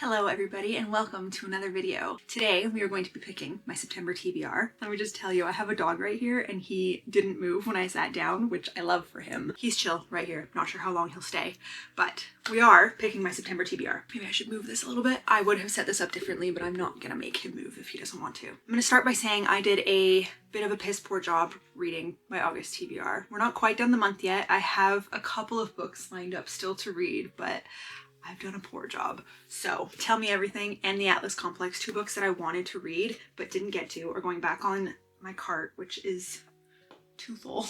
Hello everybody and welcome to another video. Today we are going to be picking my September TBR. Let me just tell you, I have a dog right here and he didn't move when I sat down, which I love for him. He's chill right here. Not sure how long he'll stay, but we are picking my September TBR. Maybe I should move this a little bit. I would have set this up differently, but I'm not gonna make him move if he doesn't want to. I'm gonna start by saying I did a bit of a piss poor job reading my August TBR. We're not quite done the month yet. I have a couple of books lined up still to read, but I've done a poor job. So Tell Me Everything and The Atlas Complex, two books that I wanted to read but didn't get to, are going back on my cart, which is too full.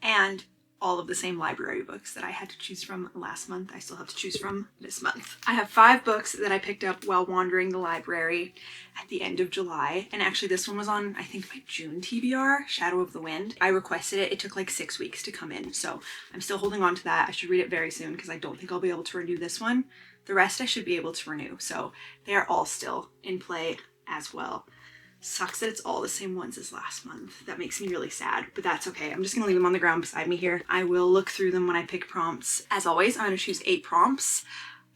And all of the same library books that I had to choose from last month, I still have to choose from this month. I have 5 books that I picked up while wandering the library at the end of July. And actually this one was on, I think, my June TBR, Shadow of the Wind. I requested it. It took like 6 weeks to come in. So I'm still holding on to that. I should read it very soon because I don't think I'll be able to renew this one. The rest I should be able to renew. So they are all still in play as well. Sucks that it's all the same ones as last month. That makes me really sad, but that's okay. I'm just gonna leave them on the ground beside me here. I will look through them when I pick prompts. As always, I'm gonna choose 8 prompts.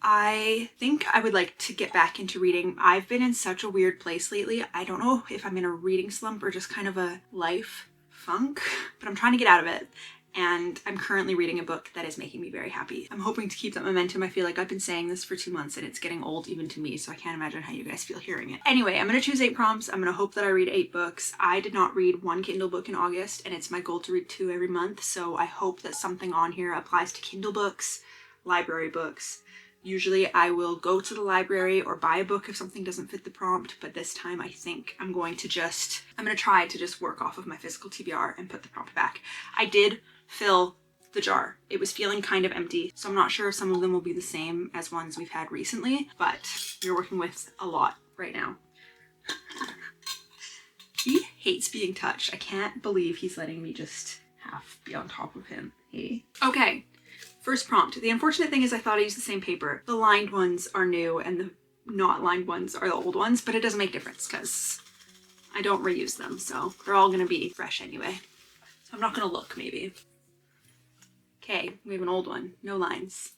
I think I would like to get back into reading. I've been in such a weird place lately. I don't know if I'm in a reading slump or just kind of a life funk, but I'm trying to get out of it. And I'm currently reading a book that is making me very happy. I'm hoping to keep that momentum. I feel like I've been saying this for 2 months and it's getting old even to me, so I can't imagine how you guys feel hearing it. Anyway, I'm gonna choose 8 prompts. I'm gonna hope that I read 8 books. I did not read 1 Kindle book in August, and it's my goal to read 2 every month, so I hope that something on here applies to Kindle books, library books. Usually I will go to the library or buy a book if something doesn't fit the prompt, but this time I think I'm gonna try to just work off of my physical TBR and put the prompt back. I did fill the jar. It was feeling kind of empty, so I'm not sure if some of them will be the same as ones we've had recently, but we're working with a lot right now. He hates being touched. I can't believe he's letting me just half be on top of him. Hey. Okay. First prompt. The unfortunate thing is I thought I used the same paper. The lined ones are new and the not lined ones are the old ones, but it doesn't make a difference because I don't reuse them, so they're all gonna be fresh anyway. So I'm not gonna look, maybe. Okay, we have an old one, no lines.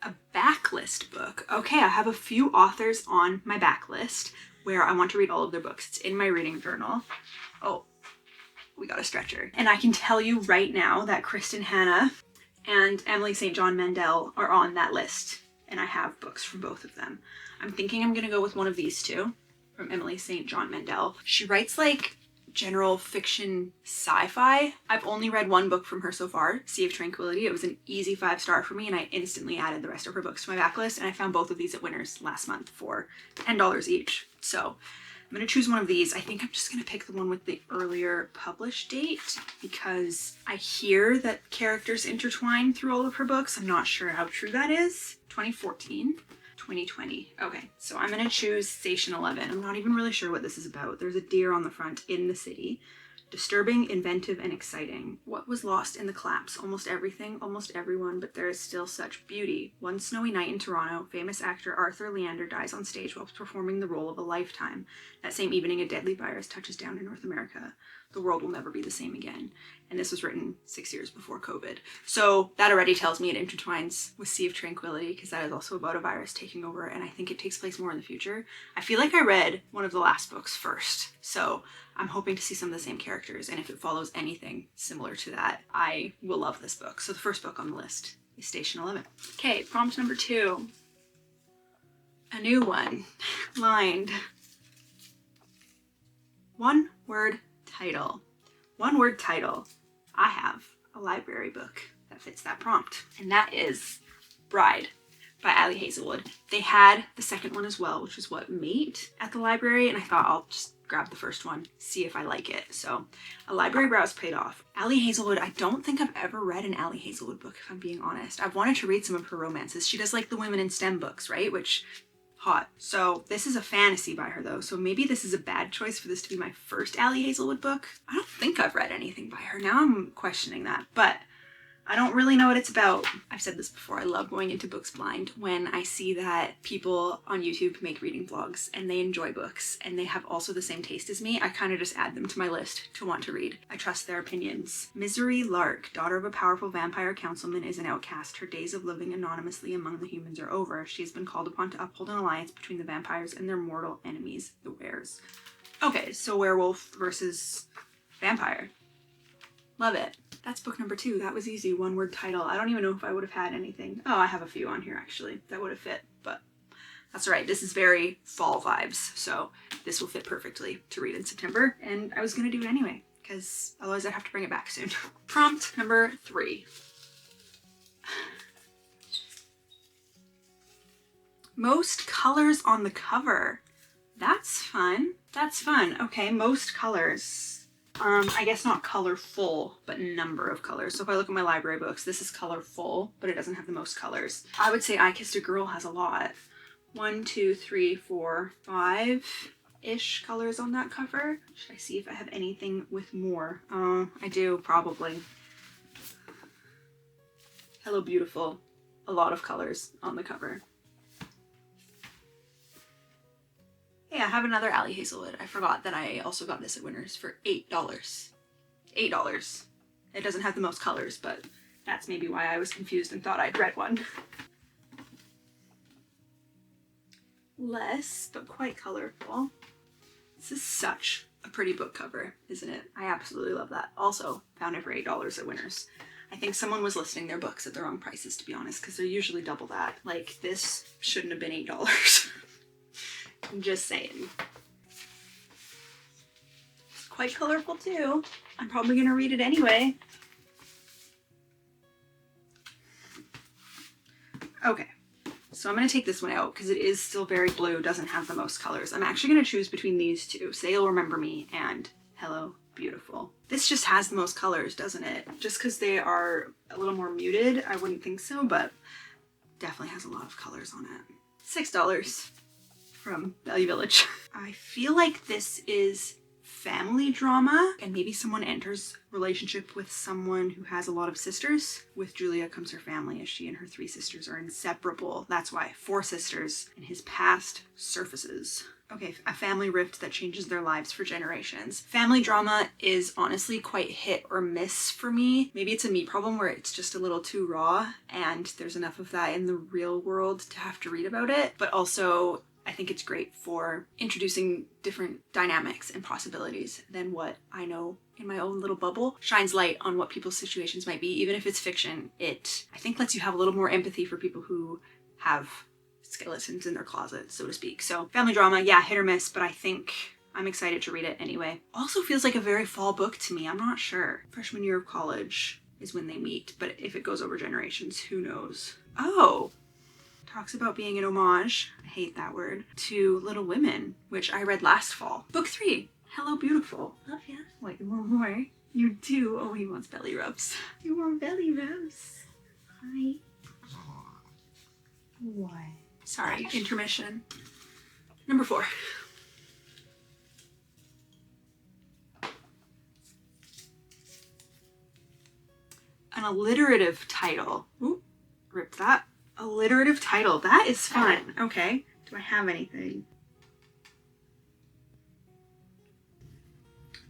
A backlist book. Okay, I have a few authors on my backlist where I want to read all of their books. It's in my reading journal. Oh, we got a stretcher. And I can tell you right now that Kristen Hanna and Emily St. John Mandel are on that list, and I have books from both of them. I'm thinking I'm gonna go with one of these two from Emily St. John Mandel. She writes like general fiction sci-fi. I've only read 1 book from her so far, Sea of Tranquility. It was an easy 5-star for me, and I instantly added the rest of her books to my backlist, and I found both of these at Winners last month for $10 each. So I'm gonna choose one of these. I think I'm just gonna pick the one with the earlier published date because I hear that characters intertwine through all of her books. I'm not sure how true that is. 2014. 2020. Okay, so I'm gonna choose Station 11. I'm not even really sure what this is about. There's a deer on the front in the city. Disturbing, inventive, and exciting. What was lost in the collapse? Almost everything, almost everyone, but there is still such beauty. One snowy night in Toronto, famous actor Arthur Leander dies on stage while performing the role of a lifetime. That same evening, a deadly virus touches down in North America. The world will never be the same again. And this was written 6 years before COVID. So that already tells me it intertwines with Sea of Tranquility because that is also about a virus taking over, and I think it takes place more in the future. I feel like I read one of the last books first, so I'm hoping to see some of the same characters, and if it follows anything similar to that, I will love this book. So the first book on the list is Station 11. Okay, prompt number 2. A new one. Lined. 1-word title. 1-word title. I have a library book that fits that prompt, and that is Bride by Ali Hazelwood. They had the second one as well, which is what, Mate, at the library, and I thought I'll just grab the first one, see if I like it. So a library browse paid off. Ali Hazelwood, I don't think I've ever read an Ali Hazelwood book, if I'm being honest. I've wanted to read some of her romances. She does like the women in STEM books, right? Which, hot. So this is a fantasy by her though, so maybe this is a bad choice for this to be my first Ali Hazelwood book. I don't think I've read anything by her. Now I'm questioning that, but I don't really know what it's about. I've said this before, I love going into books blind when I see that people on YouTube make reading vlogs and they enjoy books and they have also the same taste as me. I kind of just add them to my list to want to read. I trust their opinions. Misery Lark, daughter of a powerful vampire councilman, is an outcast. Her days of living anonymously among the humans are over. She has been called upon to uphold an alliance between the vampires and their mortal enemies, the weres. Okay, so werewolf versus vampire. Love it. That's book number 2. That was easy. One word title. I don't even know if I would have had anything. Oh, I have a few on here actually that would have fit, but that's all right. This is very fall vibes, so this will fit perfectly to read in September, and I was gonna do it anyway because otherwise I'd have to bring it back soon. Prompt number 3. Most colors on the cover. That's fun. That's fun. Okay, most colors. I guess not colorful, but number of colors. So if I look at my library books, this is colorful, but it doesn't have the most colors. I would say I Kissed a Girl has a lot. 1, 2, 3, 4, 5-ish colors on that cover. Should I see if I have anything with more? Oh, I do, probably. Hello Beautiful. A lot of colors on the cover. Hey, I have another Allie Hazelwood. I forgot that I also got this at Winners for $8. $8. It doesn't have the most colors, but that's maybe why I was confused and thought I'd read one. Less, but quite colorful. This is such a pretty book cover, isn't it? I absolutely love that. Also, found it for $8 at Winners. I think someone was listing their books at the wrong prices, to be honest, because they're usually double that. Like, this shouldn't have been $8. I'm just saying. It's quite colorful too. I'm probably gonna read it anyway. Okay, so I'm gonna take this one out because it is still very blue, doesn't have the most colors. I'm actually gonna choose between these two, Say You'll Remember Me and Hello Beautiful. This just has the most colors, doesn't it? Just because they are a little more muted, I wouldn't think so, but definitely has a lot of colors on it. $6. From Value Village. I feel like this is family drama and maybe someone enters relationship with someone who has a lot of sisters. With Julia comes her family as she and her 3 sisters are inseparable. That's why 4 sisters and his past surfaces. Okay, a family rift that changes their lives for generations. Family drama is honestly quite hit or miss for me. Maybe it's a me problem where it's just a little too raw and there's enough of that in the real world to have to read about it, but also I think it's great for introducing different dynamics and possibilities than what I know in my own little bubble. Shines light on what people's situations might be. Even if it's fiction, it, I think, lets you have a little more empathy for people who have skeletons in their closet, so to speak. So family drama, yeah, hit or miss, but I think I'm excited to read it anyway. Also feels like a very fall book to me. I'm not sure. Freshman year of college is when they meet, but if it goes over generations, who knows? Oh! Talks about being an homage, I hate that word, to Little Women, which I read last fall. Book 3, Hello Beautiful. Love ya. Wait, you want more? You do? Oh, he wants belly rubs. You want belly rubs? Hi. What? Sorry, intermission. Number 4. An alliterative title. Ooh, ripped that. Alliterative title. That is fun. Okay. Do I have anything?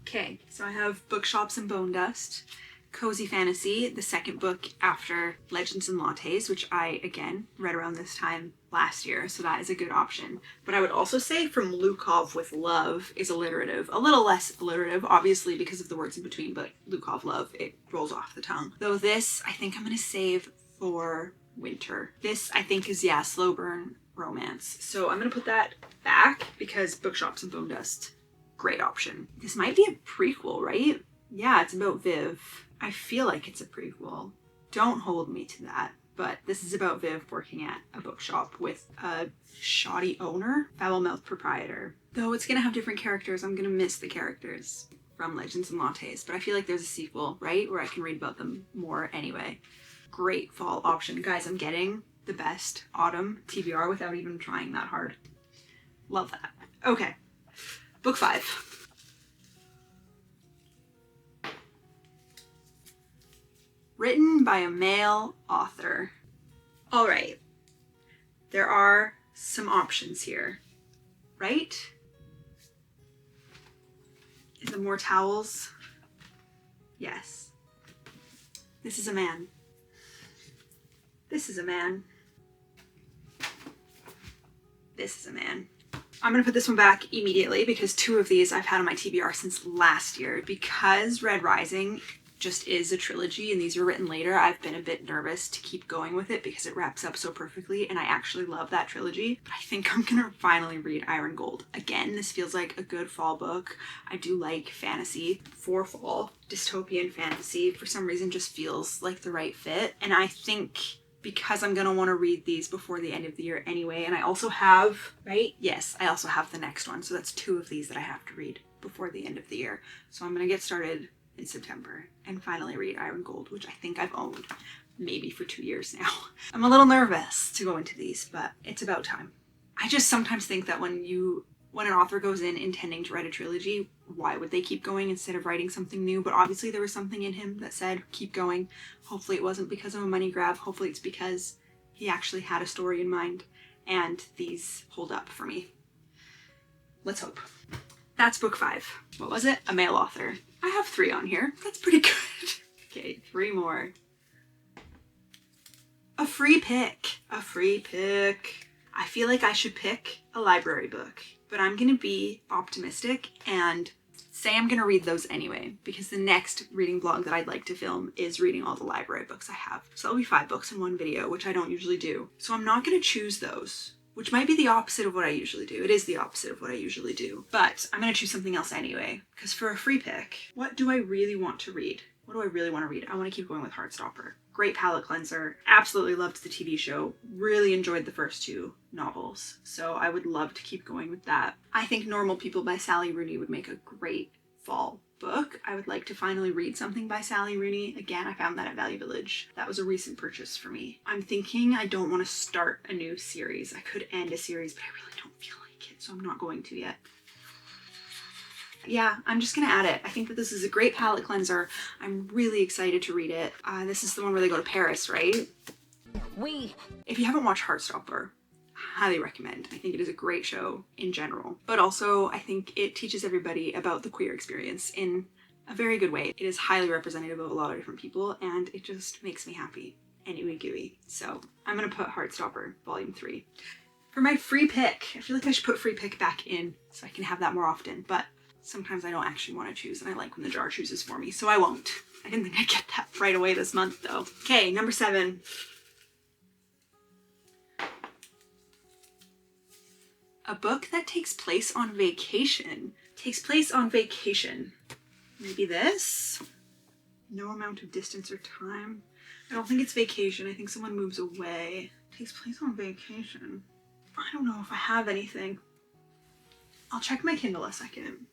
Okay, so I have Bookshops and Bone Dust, Cozy Fantasy, the second book after Legends and Lattes, which I, again, read around this time last year, so that is a good option. But I would also say From Lukov with Love is alliterative. A little less alliterative, obviously, because of the words in between, but Lukov Love, it rolls off the tongue. Though this, I think I'm going to save for winter. This, I think, is, yeah, slow burn romance. So I'm going to put that back because Bookshops and Bone Dust, great option. This might be a prequel, right? Yeah, it's about Viv. I feel like it's a prequel. Don't hold me to that. But this is about Viv working at a bookshop with a shoddy owner, foul-mouthed proprietor. Though it's going to have different characters, I'm going to miss the characters from Legends and Lattes. But I feel like there's a sequel, right? Where I can read about them more anyway. Great fall option. Guys, I'm getting the best autumn TBR without even trying that hard. Love that. Okay. Book 5. Written by a male author. All right. There are some options here, right? Is there more towels? Yes. This is a man. This is a man. This is a man. I'm gonna put this one back immediately because 2 of these I've had on my TBR since last year. Because Red Rising just is a trilogy and these were written later, I've been a bit nervous to keep going with it because it wraps up so perfectly and I actually love that trilogy. But I think I'm gonna finally read Iron Gold. Again, this feels like a good fall book. I do like fantasy for fall. Dystopian fantasy for some reason just feels like the right fit. And I think because I'm gonna want to read these before the end of the year anyway, and I also have, right? Yes, I also have the next one. So that's 2 of these that I have to read before the end of the year. So I'm gonna get started in September and finally read Iron Gold, which I think I've owned maybe for 2 years now. I'm a little nervous to go into these, but it's about time. I just sometimes think that when an author goes in intending to write a trilogy, why would they keep going instead of writing something new? But obviously there was something in him that said, keep going. Hopefully it wasn't because of a money grab. Hopefully it's because he actually had a story in mind and these hold up for me. Let's hope. That's book 5. What was it? A male author. I have 3 on here. That's pretty good. Okay, 3 more. A free pick. A free pick. I feel like I should pick a library book, but I'm gonna be optimistic and say I'm gonna read those anyway, because the next reading vlog that I'd like to film is reading all the library books I have. So that'll be 5 books in one video, which I don't usually do. So I'm not gonna choose those, which might be the opposite of what I usually do. It is the opposite of what I usually do, but I'm gonna choose something else anyway, because for a free pick, what do I really want to read? What do I really want to read? I want to keep going with Heartstopper. Great palate cleanser. Absolutely loved the TV show. Really enjoyed the first 2 novels. So I would love to keep going with that. I think Normal People by Sally Rooney would make a great fall book. I would like to finally read something by Sally Rooney. Again, I found that at Value Village. That was a recent purchase for me. I'm thinking I don't want to start a new series. I could end a series, but I really don't feel like it, so I'm not going to yet. Yeah, I'm just gonna add it. I think that this is a great palate cleanser. I'm really excited to read it. This is the one where they go to Paris, right? If you haven't watched Heartstopper, highly recommend. I think it is a great show in general, but also I think it teaches everybody about the queer experience in a very good way. It is highly representative of a lot of different people and it just makes me happy and ooey gooey. So I'm gonna put Heartstopper Volume 3. For my free pick, I feel like I should put free pick back in so I can have that more often, but sometimes I don't actually want to choose and I like when the jar chooses for me, so I won't. I didn't think I'd get that right away this month though. Okay, number 7. A book that takes place on vacation. Takes place on vacation. Maybe this? No amount of distance or time. I don't think it's vacation. I think someone moves away. Takes place on vacation. I don't know if I have anything. I'll check my Kindle a second.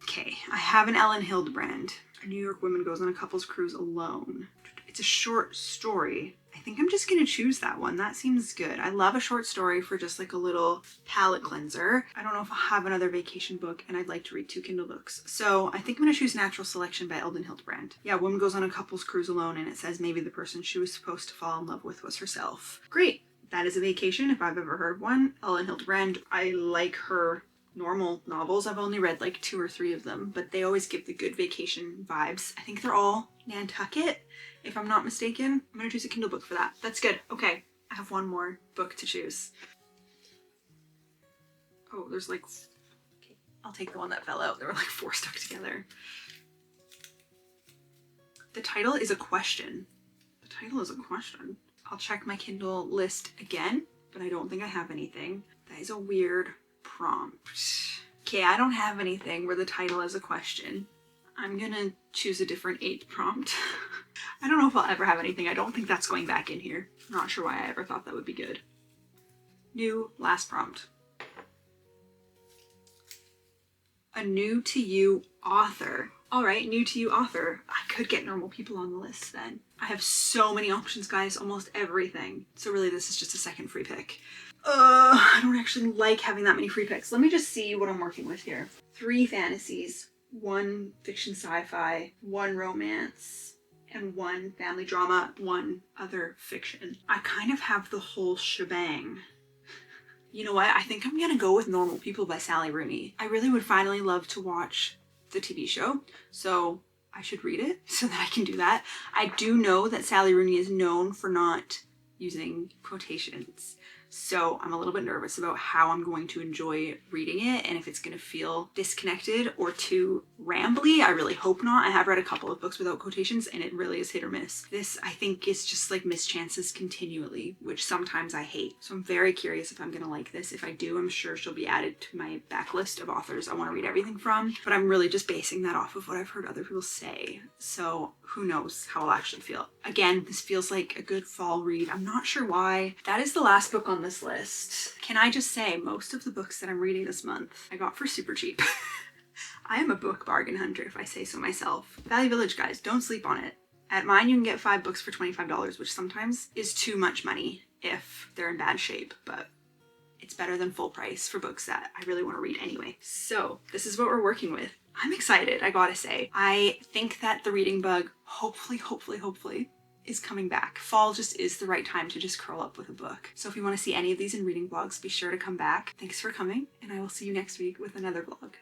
Okay, I have an Ellen Hildebrand. A New York woman goes on a couple's cruise alone. It's a short story. I think I'm just gonna choose that one. That seems good. I love a short story for just like a little palate cleanser. I don't know if I'll have another vacation book and I'd like to read 2 Kindle books. So I think I'm gonna choose Natural Selection by Ellen Hildebrand. Yeah, woman goes on a couple's cruise alone and it says maybe the person she was supposed to fall in love with was herself. Great. That is a vacation if I've ever heard one. Ellen Hildebrand, I like her normal novels. I've only read like 2 or 3 of them, but they always give the good vacation vibes. I think they're all Nantucket, if I'm not mistaken. I'm gonna choose a Kindle book for that. That's good. Okay, I have 1 more book to choose. Oh, there's like, okay, I'll take the one that fell out. There were like 4 stuck together. The title is a question. The title is a question. I'll check my Kindle list again, but I don't think I have anything. That is a weird prompt. Okay, I don't have anything where the title is a question. I'm gonna choose a different 8th prompt. I don't know if I'll ever have anything. I don't think that's going back in here. Not sure why I ever thought that would be good. New last prompt. A new to you author. All right, new to you author. I could get Normal People on the list then. I have so many options, guys, almost everything. So really this is just a second free pick. I don't actually like having that many free picks. Let me just see what I'm working with here. 3 fantasies, 1 fiction sci-fi, 1 romance, and 1 family drama, 1 other fiction. I kind of have the whole shebang. You know what? I think I'm gonna go with Normal People by Sally Rooney. I really would finally love to watch the TV show, so I should read it so that I can do that. I do know that Sally Rooney is known for not using quotations, so I'm a little bit nervous about how I'm going to enjoy reading it and if it's going to feel disconnected or too rambly. I really hope not. I have read a couple of books without quotations and it really is hit or miss. This, I think, is just like mischances continually, which sometimes I hate. So I'm very curious if I'm going to like this. If I do, I'm sure she'll be added to my backlist of authors I want to read everything from, but I'm really just basing that off of what I've heard other people say. So who knows how I'll actually feel. Again, this feels like a good fall read. I'm not sure why. That is the last book on this list. Can I just say, most of the books that I'm reading this month, I got for super cheap. I am a book bargain hunter, if I say so myself. Value Village, guys, don't sleep on it. At mine, you can get 5 books for $25, which sometimes is too much money if they're in bad shape, but it's better than full price for books that I really want to read anyway. So this is what we're working with. I'm excited, I gotta say. I think that the reading bug, hopefully, is coming back. Fall just is the right time to just curl up with a book. So if you want to see any of these in reading vlogs, be sure to come back. Thanks for coming, and I will see you next week with another vlog.